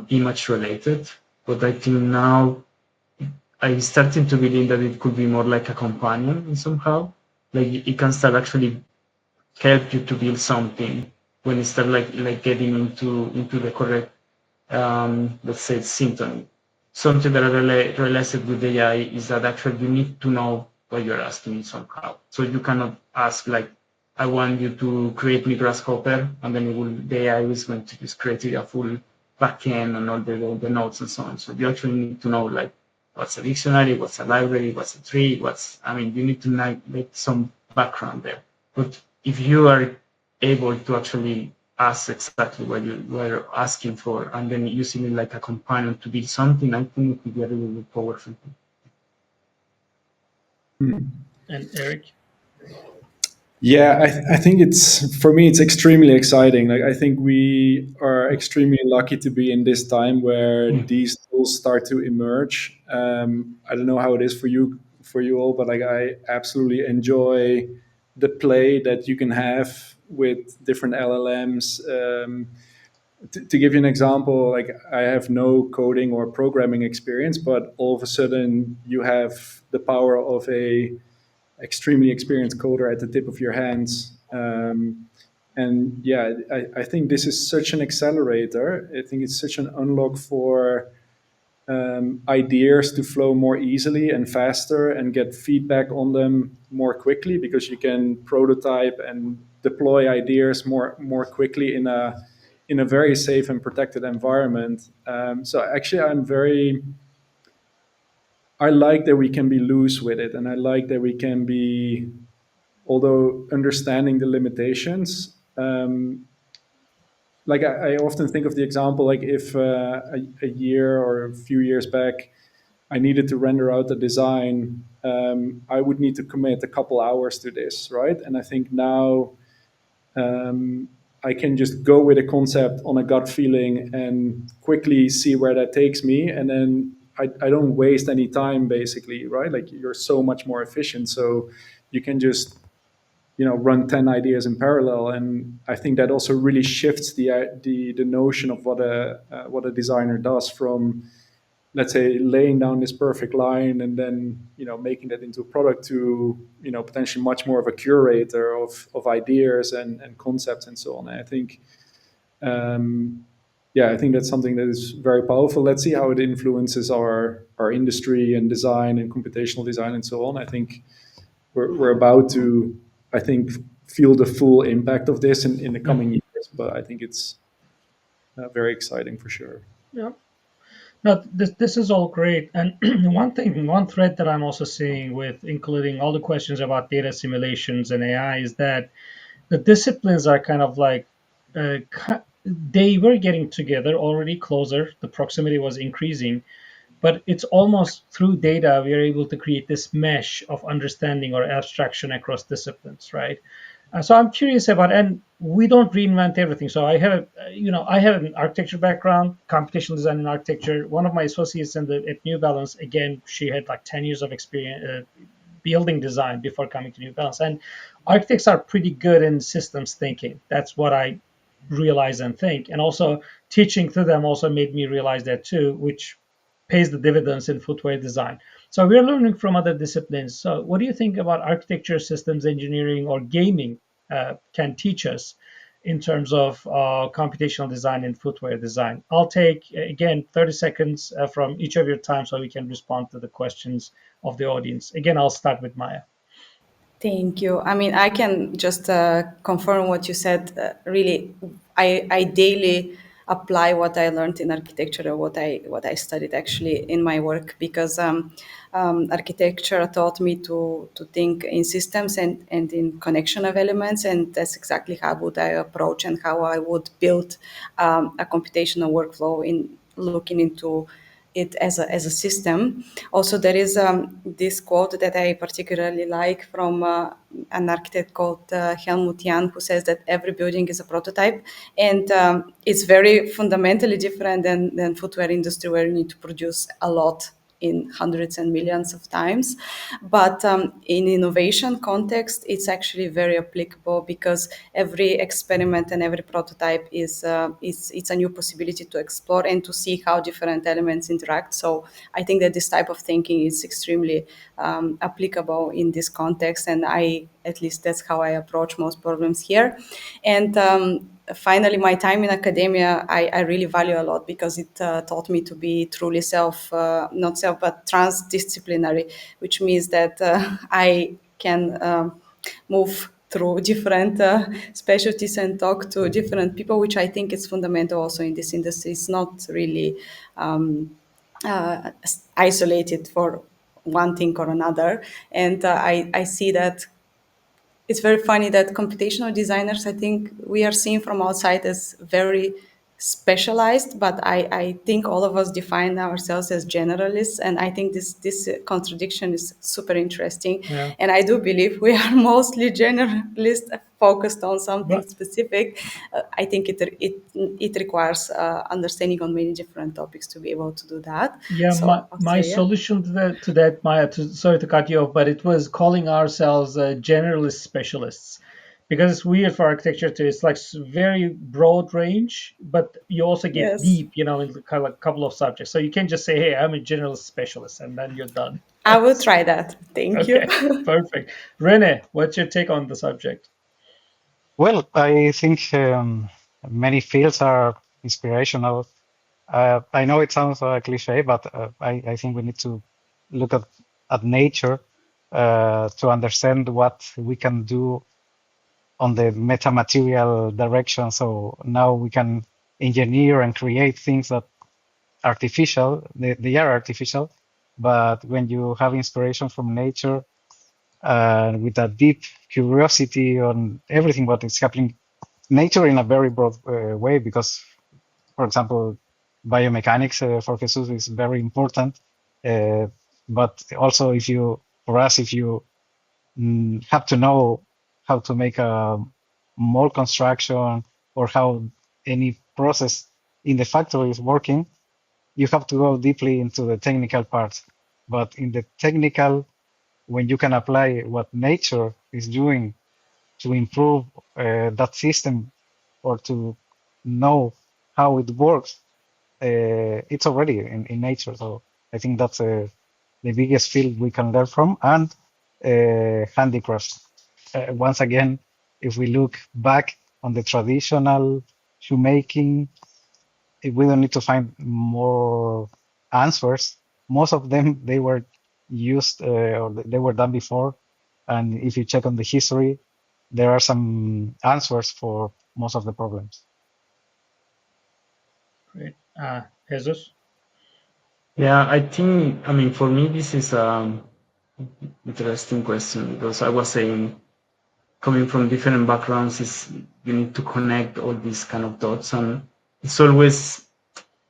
image related, but I think now I'm starting to believe that it could be more like a companion somehow. Like it can start actually help you to build something when you start like getting into the correct let's say symptom. Something that I realized with AI is that actually you need to know what you're asking somehow. So you cannot ask like, I want you to create me Grasshopper, and then the AI is going to just create you a full backend and all the nodes and so on. So you actually need to know like what's a dictionary, what's a library, what's a tree, you need to make some background there. But if you are able to actually ask exactly what you were asking for and then using it like a companion to build something, I think it could be a really, really powerful thing. And Eric? Yeah, I think it's for me it's extremely exciting. Like I think we are extremely lucky to be in this time where these tools start to emerge. I don't know how it is for you all, but like I absolutely enjoy the play that you can have with different LLMs. To give you an example, like I have no coding or programming experience, but all of a sudden you have the power of a extremely experienced coder at the tip of your hands. And yeah, I think this is such an accelerator. I think it's such an unlock for ideas to flow more easily and faster and get feedback on them more quickly because you can prototype and deploy ideas more quickly in a very safe and protected environment. So actually, I like that we can be loose with it, and I like that we can be, although understanding the limitations. Like I often think of the example, like if a year or a few years back, I needed to render out the design, I would need to commit a couple hours to this, right? And I think now I can just go with a concept on a gut feeling and quickly see where that takes me, and then I don't waste any time, basically, right? Like you're so much more efficient, so you can just run 10 ideas in parallel. And I think that also really shifts the notion of what a designer does from, let's say, laying down this perfect line and then making that into a product to potentially much more of a curator of ideas and concepts and so on. And I think yeah, I think that's something that is very powerful. Let's see how it influences our industry and design and computational design and so on. I think we're about to, I think, feel the full impact of this in the Mm. coming years. But I think it's very exciting for sure. Yeah. No, this is all great. And one thread that I'm also seeing with including all the questions about data simulations and AI is that the disciplines are kind of like they were getting together already closer. The proximity was increasing, but it's almost through data we are able to create this mesh of understanding or abstraction across disciplines, right? So I'm curious about, and we don't reinvent everything. So I have an architecture background, computational design and architecture. One of my associates at New Balance, again, she had like 10 years of experience building design before coming to New Balance. And architects are pretty good in systems thinking. That's what I realize and think. And also teaching to them also made me realize that too, which pays the dividends in footwear design. So we're learning from other disciplines. So what do you think about architecture, systems engineering, or gaming can teach us in terms of computational design and footwear design? I'll take, again, 30 seconds from each of your time so we can respond to the questions of the audience. Again, I'll start with Maya. Thank you. I mean, I can just confirm what you said. Really, I daily apply what I learned in architecture or what I studied actually in my work, because architecture taught me to think in systems and in connection of elements, and that's exactly how would I approach and how I would build a computational workflow in looking into it as a system. Also, there is this quote that I particularly like from an architect called Helmut Jahn, who says that every building is a prototype, and it's very fundamentally different than footwear industry, where you need to produce a lot in hundreds and millions of times. But in innovation context, it's actually very applicable, because every experiment and every prototype is it's a new possibility to explore and to see how different elements interact. So I think that this type of thinking is extremely applicable in this context, and at least that's how I approach most problems here. And finally, my time in academia, I really value a lot, because it taught me to be truly not self, but transdisciplinary, which means that I can move through different specialties and talk to different people, which I think is fundamental also in this industry. It's not really isolated for one thing or another. And I see that it's very funny that computational designers, I think we are seen from outside as very specialized, but I think all of us define ourselves as generalists, and I think this contradiction is super interesting. Yeah. And I do believe we are mostly generalists focused on something But specific. I think it requires understanding on many different topics to be able to do that. yeah, So I'll my say, yeah. solution to that, Maya, sorry to cut you off, but it was calling ourselves generalist specialists, because it's weird for architecture too. It's like very broad range, but you also get Yes. deep, in kind of like a couple of subjects. So you can't just say, "Hey, I'm a generalist specialist," and then you're done. I will try that. Thank you. Okay, perfect. Rene, what's your take on the subject? Well, I think many fields are inspirational. I know it sounds cliche, but I think we need to look at nature to understand what we can do on the metamaterial direction. So now we can engineer and create things that artificial, they are artificial, but when you have inspiration from nature with a deep curiosity on everything what is happening, nature in a very broad way, because, for example, biomechanics for Jesus is very important. Uh, but also, for us, if you have to know how to make a mold construction or how any process in the factory is working, you have to go deeply into the technical part. But in the technical, when you can apply what nature is doing to improve that system or to know how it works, it's already in nature. So I think that's the biggest field we can learn from, and handicrafts. Once again, if we look back on the traditional shoemaking, if we don't need to find more answers. Most of them they were used or they were done before, and if you check on the history, there are some answers for most of the problems. Great. Jesus? Yeah, I think, I mean, for me, this is interesting question because I was saying, coming from different backgrounds, is you need to connect all these kind of dots, and it's always.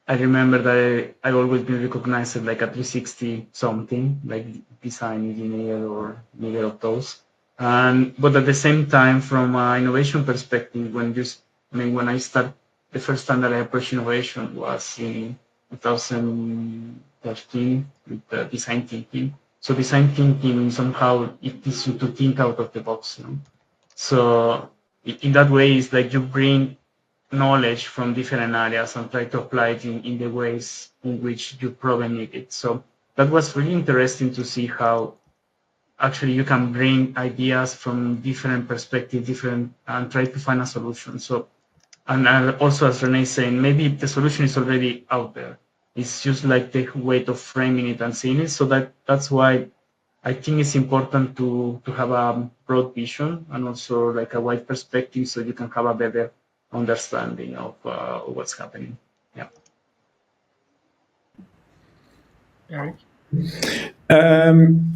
I remember that I've always been recognized as like a 360 something, like design engineer or neither of those. And but at the same time, from an innovation perspective, I mean, when I start, the first time that I approached innovation was in 2013 with design thinking. So design thinking somehow it teaches you to think out of the box. You know? So in that way, it's like you bring knowledge from different areas and try to apply it in the ways in which you problem it. So that was really interesting to see how actually you can bring ideas from different perspectives, different and try to find a solution. So and also as Renee is saying, maybe the solution is already out there. It's just like the way of framing it and seeing it. So that's why I think it's important to have a broad vision and also like a wide perspective so you can have a better understanding of what's happening. Yeah. Eric?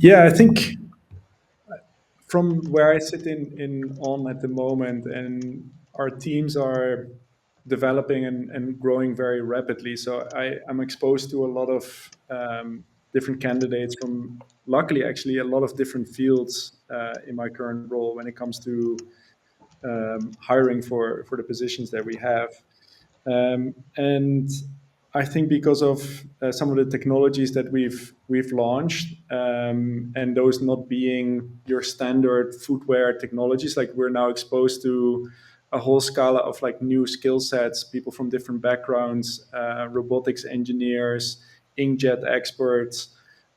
Yeah, I think from where I sit in on at the moment, and our teams are developing and growing very rapidly. So I'm exposed to a lot of different candidates from, luckily, actually, a lot of different fields in my current role when it comes to hiring for the positions that we have. And I think because of some of the technologies that we've launched, and those not being your standard footwear technologies, like we're now exposed to a whole scala of like new skill sets, people from different backgrounds, robotics engineers, inkjet experts,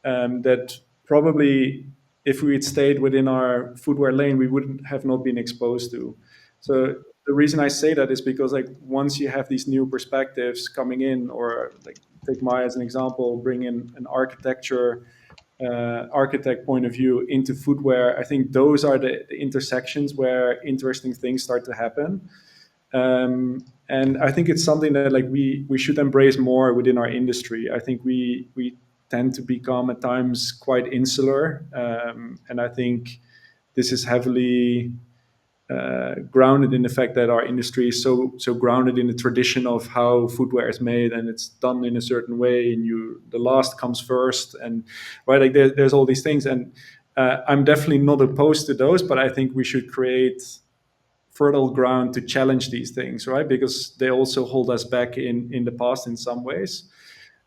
that probably if we had stayed within our footwear lane, we wouldn't have not been exposed to. So the reason I say that is because like once you have these new perspectives coming in, or like take Maya as an example, bring in an architect point of view into footwear, I think those are the intersections where interesting things start to happen. And I think it's something that like we should embrace more within our industry. I think we tend to become at times quite insular, and I think this is heavily grounded in the fact that our industry is so grounded in the tradition of how footwear is made, and it's done in a certain way, and the last comes first, and right, like there's all these things, and I'm definitely not opposed to those, but I think we should create fertile ground to challenge these things, right? Because they also hold us back in the past in some ways.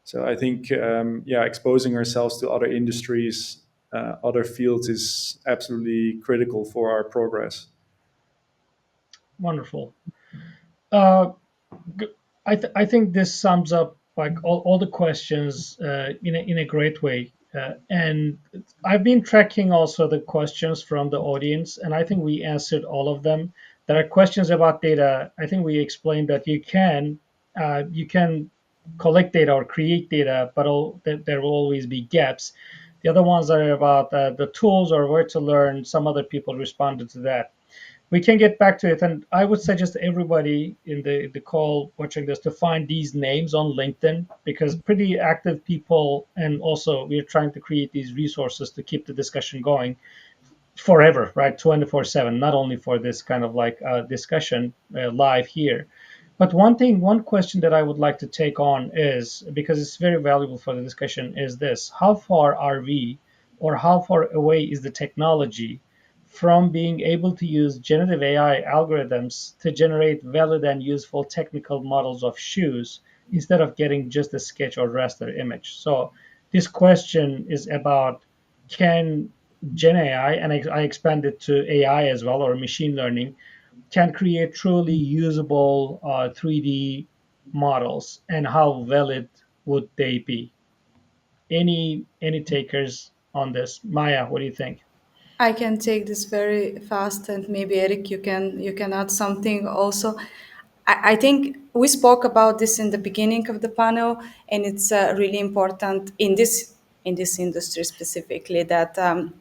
So I think yeah, exposing ourselves to other industries, other fields is absolutely critical for our progress. Wonderful. Uh, I think this sums up like all the questions in a great way. And I've been tracking also the questions from the audience, and I think we answered all of them. There are questions about data. I think we explained that you can collect data or create data, but there will always be gaps. The other ones are about the tools or where to learn. Some other people responded to that. We can get back to it, and I would suggest everybody in the call watching this to find these names on LinkedIn, because pretty active people, and also we're trying to create these resources to keep the discussion going forever, right? 24/7, not only for this kind of like discussion live here. But one question that I would like to take on is, because it's very valuable for the discussion, is this: how far are we, or how far away is the technology from being able to use generative AI algorithms to generate valid and useful technical models of shoes instead of getting just a sketch or raster image? So this question is about, can Gen AI, and I expand it to AI as well, or machine learning, can create truly usable 3D models, and how valid would they be? Any takers on this? Maya, what do you think? I can take this very fast, and maybe Eric, you can add something also. I think we spoke about this in the beginning of the panel, and it's really important in this industry specifically that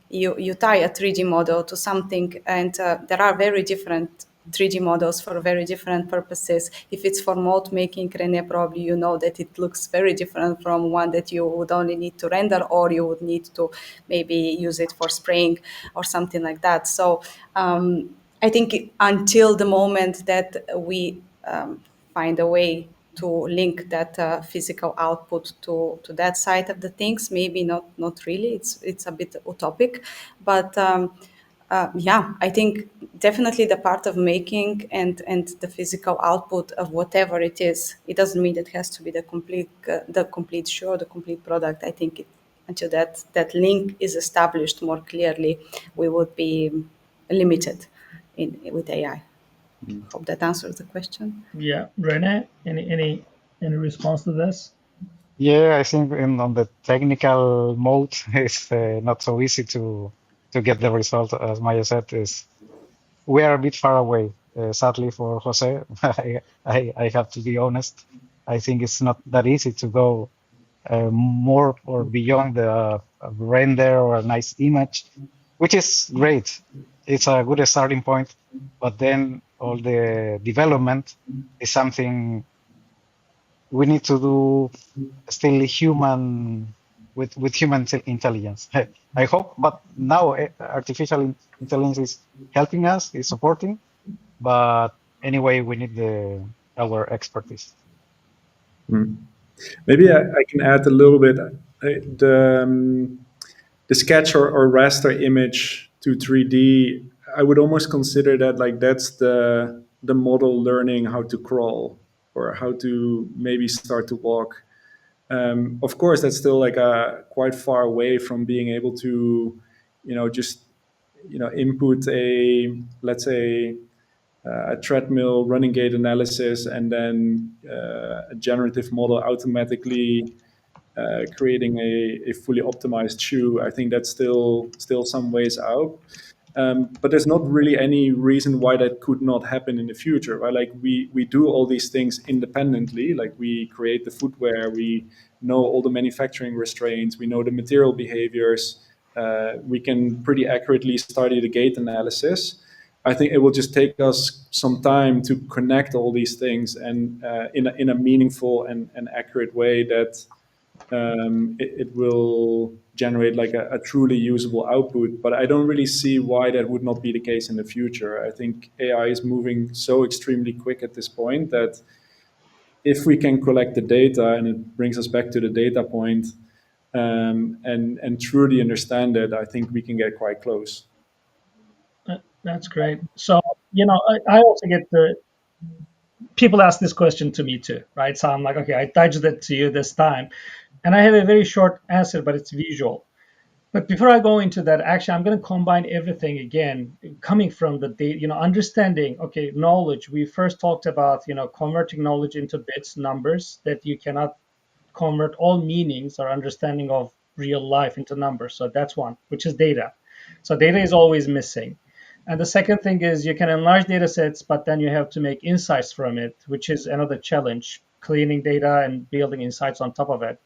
you tie a 3D model to something, and there are very different 3D models for very different purposes. If it's for mold making, Rene, probably you know that it looks very different from one that you would only need to render, or you would need to maybe use it for spraying or something like that. So I think until the moment that we find a way to link that physical output to that side of the things, maybe not really. It's a bit utopic, but yeah, I think definitely the part of making and the physical output of whatever it is. It doesn't mean it has to be the complete show, the complete product. I think until that link is established more clearly, we would be limited with AI. Hope that answers the question. Yeah, Rene, any response to this? Yeah, I think on the technical mode, it's not so easy to get the result. As Maya said, is we are a bit far away. Sadly for Jose, I have to be honest. I think it's not that easy to go more or beyond the render or a nice image, which is great. It's a good starting point, but then all the development is something we need to do still human with human intelligence. I hope, but now artificial intelligence is helping us, is supporting, but anyway, we need the our expertise. Mm. Maybe I can add a little bit. The sketch or raster image to 3D, I would almost consider that like that's the model learning how to crawl or how to maybe start to walk. Of course, that's still like quite far away from being able to, just input a, let's say, a treadmill running gait analysis, and then a generative model automatically creating a fully optimized shoe. I think that's still some ways out. But there's not really any reason why that could not happen in the future, right? Like we do all these things independently. Like we create the footwear, we know all the manufacturing restraints, we know the material behaviors. We can pretty accurately study the gait analysis. I think it will just take us some time to connect all these things and in a meaningful and accurate way that it will generate like a truly usable output. But I don't really see why that would not be the case in the future. I think AI is moving so extremely quick at this point that if we can collect the data, and it brings us back to the data point, and truly understand it, I think we can get quite close. That's great. So, I also get the people ask this question to me too, right? So I'm like, okay, I touched it to you this time, and I have a very short answer, but it's visual. But before I go into that, actually, I'm going to combine everything again, coming from the data, understanding, okay, knowledge. We first talked about, converting knowledge into bits, numbers, that you cannot convert all meanings or understanding of real life into numbers. So that's one, which is data. So data is always missing. And the second thing is you can enlarge data sets, but then you have to make insights from it, which is another challenge, cleaning data and building insights on top of it.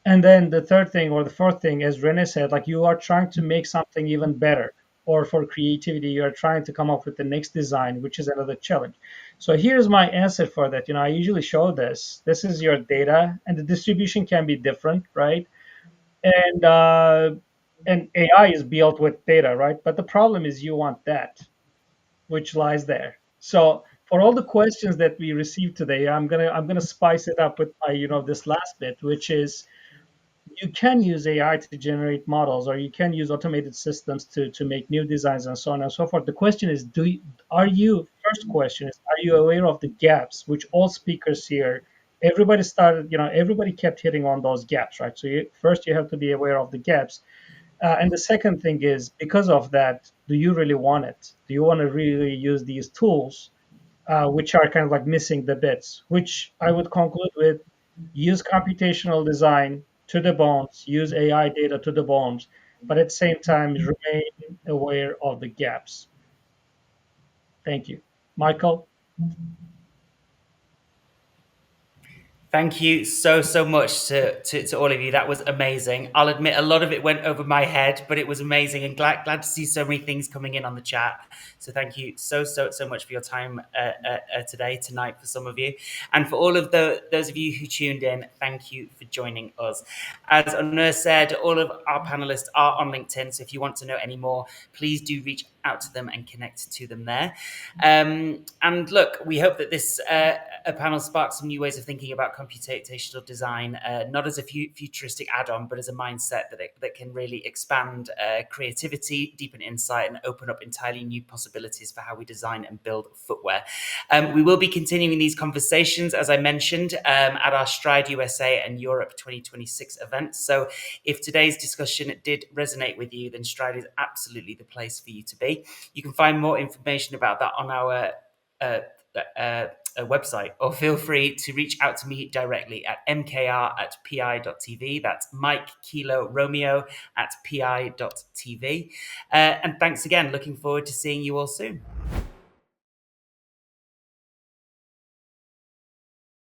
And then the third thing or the fourth thing, as Rene said, like you are trying to make something even better. Or for creativity, you are trying to come up with the next design, which is another challenge. So here's my answer for that. I usually show this. This is your data, and the distribution can be different, right? And and AI is built with data, right? But the problem is you want that, which lies there. So for all the questions that we received today, I'm gonna spice it up with my this last bit, which is you can use AI to generate models, or you can use automated systems to make new designs and so on and so forth. The question is, are you? First question is, are you aware of the gaps? Which all speakers here, everybody kept hitting on those gaps, right? So first you have to be aware of the gaps, and the second thing is, because of that, do you really want it? Do you want to really use these tools, which are kind of like missing the bits? Which I would conclude with: use computational design to the bones, use AI data to the bones, but at the same time remain aware of the gaps. Thank you, Michael. Thank you so much to all of you. That was amazing. I'll admit a lot of it went over my head, but it was amazing, and glad to see so many things coming in on the chat. So thank you so much for your time tonight for some of you, and for all of those of you who tuned in. Thank you for joining us. As Onur said, all of our panelists are on LinkedIn, so if you want to know any more, please do reach out to them and connect to them there. And look, we hope that this a panel sparks some new ways of thinking about computational design, not as a futuristic add-on, but as a mindset that can really expand creativity, deepen insight, and open up entirely new possibilities for how we design and build footwear. We will be continuing these conversations, as I mentioned, at our Stride USA and Europe 2026 events. So if today's discussion did resonate with you, then Stride is absolutely the place for you to be. You can find more information about that on our website, or feel free to reach out to me directly at mkr@pi.tv. That's Mike Kilo Romeo at pi.tv. And thanks again. Looking forward to seeing you all soon.